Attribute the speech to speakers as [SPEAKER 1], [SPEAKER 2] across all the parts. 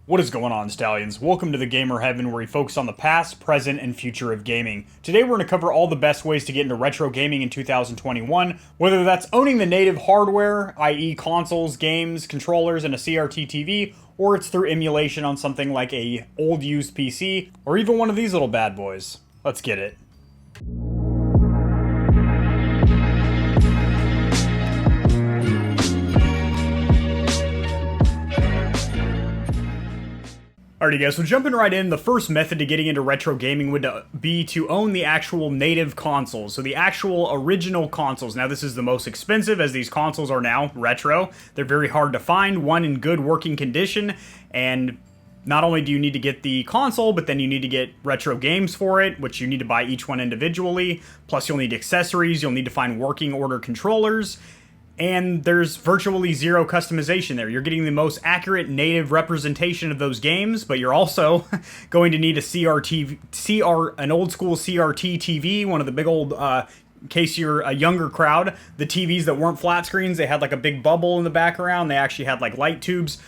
[SPEAKER 1] What is going on, Stallions? Welcome to the Gamer Heaven, where we focus on the past, present, and future of gaming. Today we're going to cover all the best ways to get into retro gaming in 2021, whether that's owning the native hardware, i.e. consoles, games, controllers, and a CRT TV, or it's through emulation on something like a old used PC, or even one of these little bad boys. Let's get it. Alrighty guys, so jumping right in, the first method to getting into retro gaming would be to own the actual native consoles, so the actual original consoles. Now this is the most expensive, as these consoles are now retro. They're very hard to find, one in good working condition, and not only do you need to get the console, but then you need to get retro games for it, which you need to buy each one individually, plus you'll need accessories, you'll need to find working order controllers, and there's virtually zero customization there. You're getting the most accurate native representation of those games, but you're also going to need a an old school CRT TV, one of the big old, in case you're a younger crowd, the TVs that weren't flat screens, they had like a big bubble in the background, they actually had like light tubes.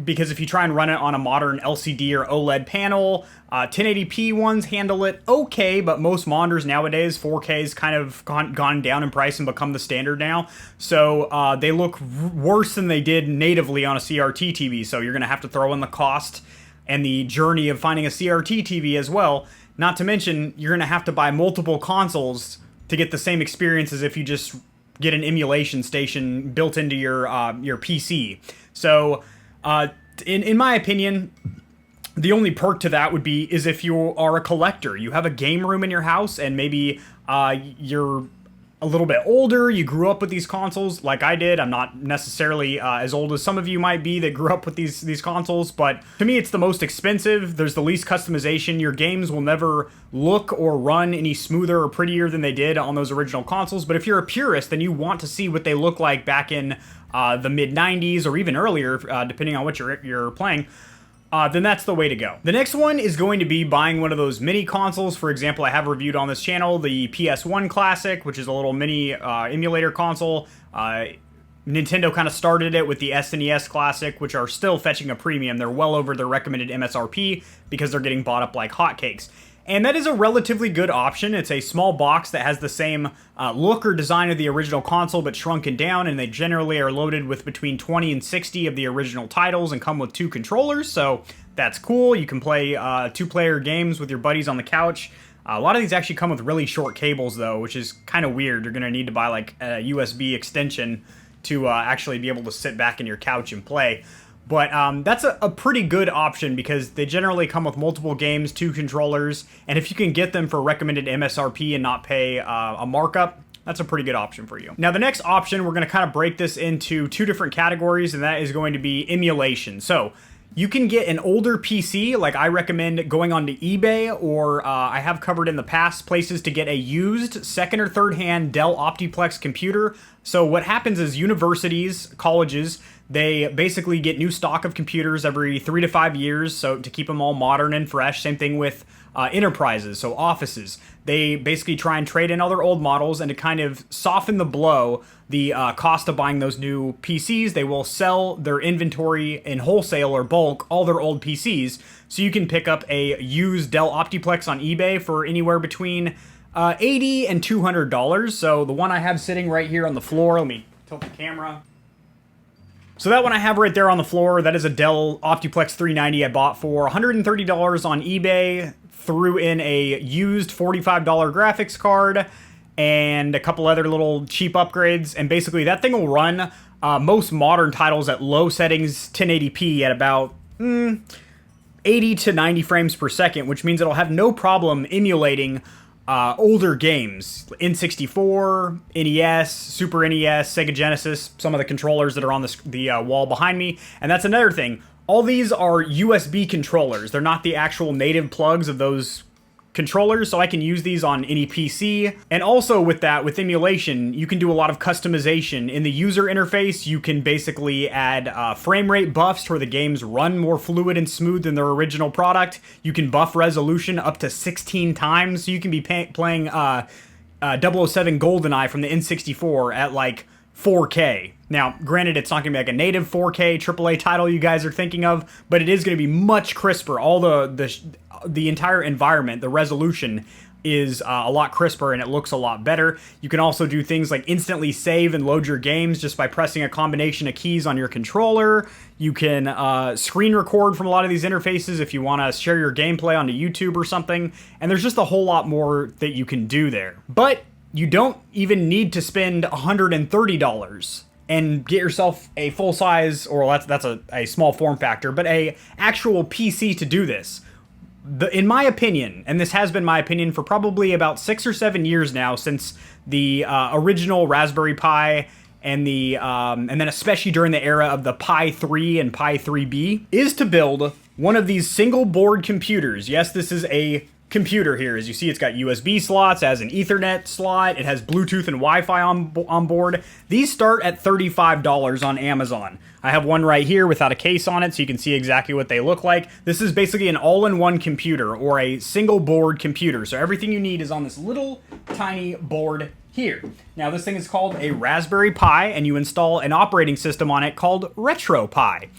[SPEAKER 1] Because if you try and run it on a modern LCD or OLED panel, 1080p ones handle it okay, but most monitors nowadays, 4K's kind of gone down in price and become the standard now. So they look worse than they did natively on a CRT TV, so you're going to have to throw in the cost and the journey of finding a CRT TV as well. Not to mention, you're going to have to buy multiple consoles to get the same experience as if you just get an emulation station built into your PC. So in my opinion, the only perk to that would be is if you are a collector. You have a game room in your house, and maybe you're a little bit older, you grew up with these consoles like I did. I'm not necessarily as old as some of you might be that grew up with these consoles, but to me it's the most expensive. There's the least customization. Your games will never look or run any smoother or prettier than they did on those original consoles, but if you're a purist, then you want to see what they look like back in the mid-90s or even earlier, depending on what you're playing, then that's the way to go. The next one is going to be buying one of those mini consoles. For example, I have reviewed on this channel the PS1 Classic, which is a little mini emulator console. Nintendo kind of started it with the SNES Classic, which are still fetching a premium. They're well over their recommended MSRP because they're getting bought up like hotcakes. And that is a relatively good option. It's a small box that has the same look or design of the original console, but shrunken down, and they generally are loaded with between 20 and 60 of the original titles and come with 2 controllers, so that's cool. You can play 2-player games with your buddies on the couch. A lot of these actually come with really short cables, though, which is kind of weird. You're going to need to buy like a USB extension to actually be able to sit back in your couch and play. But that's a pretty good option because they generally come with multiple games, 2 controllers, and if you can get them for recommended MSRP and not pay a markup, that's a pretty good option for you. Now, the next option, we're going to kind of break this into 2 different categories, and that is going to be emulation. So you can get an older PC, like I recommend going onto eBay, or I have covered in the past places to get a used second or third hand Dell Optiplex computer. So what happens is universities, colleges, they basically get new stock of computers every 3 to 5 years, so to keep them all modern and fresh. Same thing with enterprises, so offices. They basically try and trade in all their old models, and to kind of soften the blow, the cost of buying those new PCs, they will sell their inventory in wholesale or bulk, all their old PCs, so you can pick up a used Dell Optiplex on eBay for anywhere between $80 and $200. So the one I have sitting right here on the floor, let me tilt the camera. So that one I have right there on the floor, that is a Dell Optiplex 390 I bought for $130 on eBay, threw in a used $45 graphics card, and a couple other little cheap upgrades, and basically that thing will run most modern titles at low settings 1080p at about 80 to 90 frames per second, which means it'll have no problem emulating older games, N64, NES, Super NES, Sega Genesis, some of the controllers that are on the wall behind me. And that's another thing. All these are USB controllers. They're not the actual native plugs of those controllers, so I can use these on any PC. And also with that, with emulation, you can do a lot of customization. In the user interface, you can basically add frame rate buffs where the games run more fluid and smooth than their original product. You can buff resolution up to 16 times, so you can be playing 007 GoldenEye from the N64 at like 4K. Now, granted, it's not going to be like a native 4K AAA title you guys are thinking of, but it is going to be much crisper. All the entire environment, the resolution is a lot crisper and it looks a lot better. You can also do things like instantly save and load your games just by pressing a combination of keys on your controller. You can screen record from a lot of these interfaces if you want to share your gameplay onto YouTube or something. And there's just a whole lot more that you can do there. But you don't even need to spend $130 and get yourself a full-size, or that's a small form factor, but a actual PC to do this. In my opinion, and this has been my opinion for probably about 6 or 7 years now, since the original Raspberry Pi and then especially during the era of the Pi 3 and Pi 3B, is to build one of these single board computers. Yes, this is a computer here. As you see, it's got USB slots, it has an Ethernet slot, it has Bluetooth and Wi-Fi on board. These start at $35 on Amazon. I have one right here without a case on it, so you can see exactly what they look like. This is basically an all-in-one computer, or a single board computer. So everything you need is on this little tiny board here. Now this thing is called a Raspberry Pi, and you install an operating system on it called RetroPie.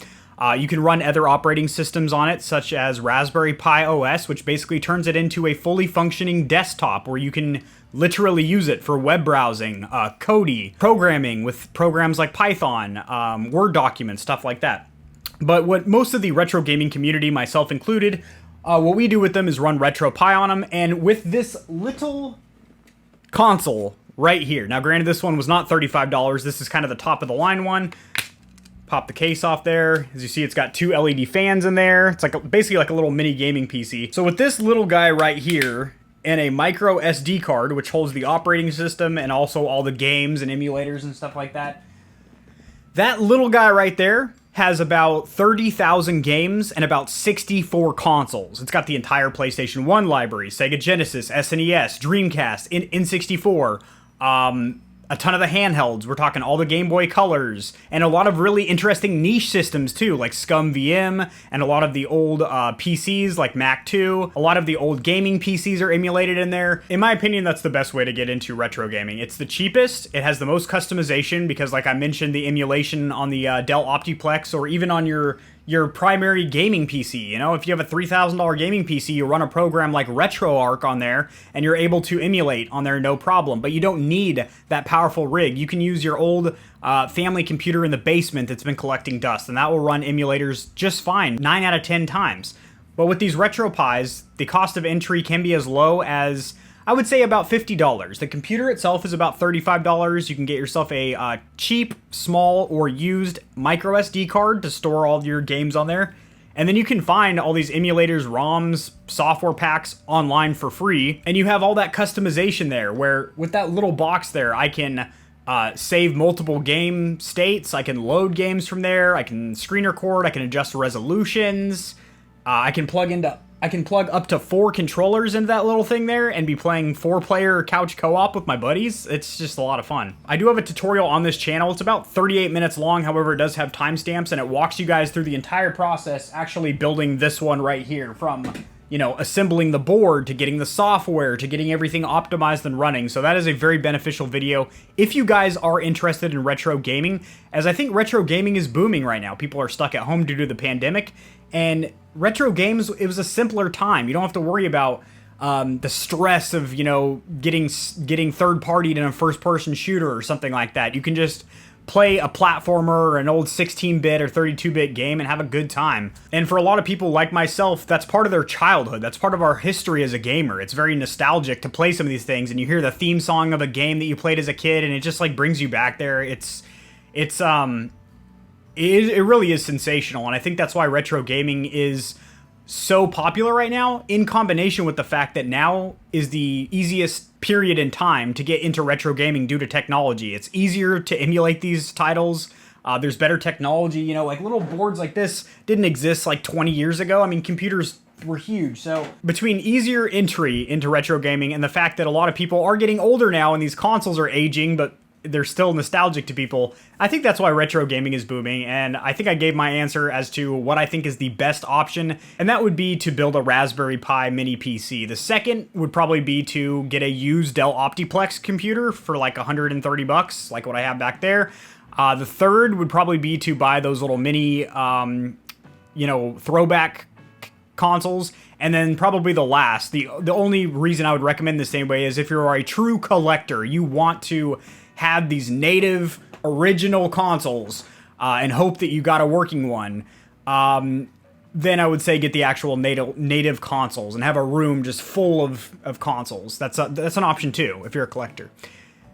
[SPEAKER 1] You can run other operating systems on it, such as Raspberry Pi OS, which basically turns it into a fully functioning desktop where you can literally use it for web browsing, coding, programming with programs like Python, Word documents, stuff like that. But what most of the retro gaming community, myself included, what we do with them is run RetroPie on them, and with this little console right here. Now, granted, this one was not $35. This is kind of the top of the line one. Pop the case off there. As you see, it's got 2 LED fans in there. It's like basically like a little mini gaming PC. So with this little guy right here and a micro SD card, which holds the operating system and also all the games and emulators and stuff like that, that little guy right there has about 30,000 games and about 64 consoles. It's got the entire PlayStation 1 library, Sega Genesis, SNES, Dreamcast, N64, a ton of the handhelds. We're talking all the Game Boy Colors, and a lot of really interesting niche systems too, like Scum VM, and a lot of the old PCs like Mac 2. A lot of the old gaming PCs are emulated in there. In my opinion, that's the best way to get into retro gaming. It's the cheapest, it has the most customization, because like I mentioned, the emulation on the Dell Optiplex, or even on your primary gaming PC. You know, if you have a $3,000 gaming PC, you run a program like RetroArch on there, and you're able to emulate on there no problem. But you don't need that powerful rig. You can use your old family computer in the basement that's been collecting dust, and that will run emulators just fine 9 out of 10 times. But with these RetroPies, the cost of entry can be as low as, I would say, about $50. The computer itself is about $35. You can get yourself a cheap, small, or used micro SD card to store all of your games on there. And then you can find all these emulators, ROMs, software packs online for free. And you have all that customization there, where with that little box there, I can save multiple game states. I can load games from there. I can screen record. I can adjust resolutions. I can plug up to 4 controllers into that little thing there and be playing 4-player couch co-op with my buddies. It's just a lot of fun. I do have a tutorial on this channel. It's about 38 minutes long. However, it does have timestamps, and it walks you guys through the entire process actually building this one right here, from, you know, assembling the board to getting the software to getting everything optimized and running. So that is a very beneficial video if you guys are interested in retro gaming, as I think retro gaming is booming right now. People are stuck at home due to the pandemic, and retro games, it was a simpler time. You don't have to worry about the stress of, you know, getting third-partied in a first-person shooter or something like that. You can just play a platformer or an old 16-bit or 32-bit game and have a good time. And for a lot of people like myself, that's part of their childhood. That's part of our history as a gamer. It's very nostalgic to play some of these things, and you hear the theme song of a game that you played as a kid, and it just like brings you back there. It really is sensational, and I think that's why retro gaming is so popular right now, in combination with the fact that now is the easiest period in time to get into retro gaming due to technology. It's easier to emulate these titles. There's better technology. You know, like little boards like this didn't exist like 20 years ago. I mean, computers were huge. So between easier entry into retro gaming and the fact that a lot of people are getting older now and these consoles are aging, but they're still nostalgic to people. I think that's why retro gaming is booming, and I think I gave my answer as to what I think is the best option, and that would be to build a Raspberry Pi mini PC. The second would probably be to get a used Dell Optiplex computer for like 130 bucks, like what I have back there. The third would probably be to buy those little mini, throwback consoles. And then probably the last, the only reason I would recommend this anyway is if you're a true collector, you want to have these native original consoles and hope that you got a working one. Then I would say get the actual native consoles and have a room just full of consoles. That's an option too if you're a collector.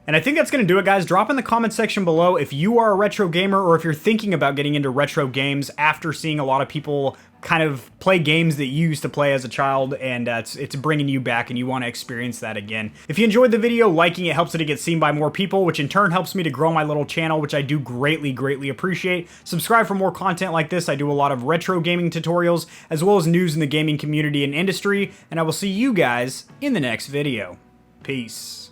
[SPEAKER 1] And I think that's going to do it, guys. Drop in the comment section below if you are a retro gamer or if you're thinking about getting into retro games after seeing a lot of people kind of play games that you used to play as a child, and it's bringing you back and you want to experience that again. If you enjoyed the video, liking it helps it to get seen by more people, which in turn helps me to grow my little channel, which I do greatly appreciate. Subscribe for more content like this. I do a lot of retro gaming tutorials as well as news in the gaming community and industry, and I will see you guys in the next video. Peace.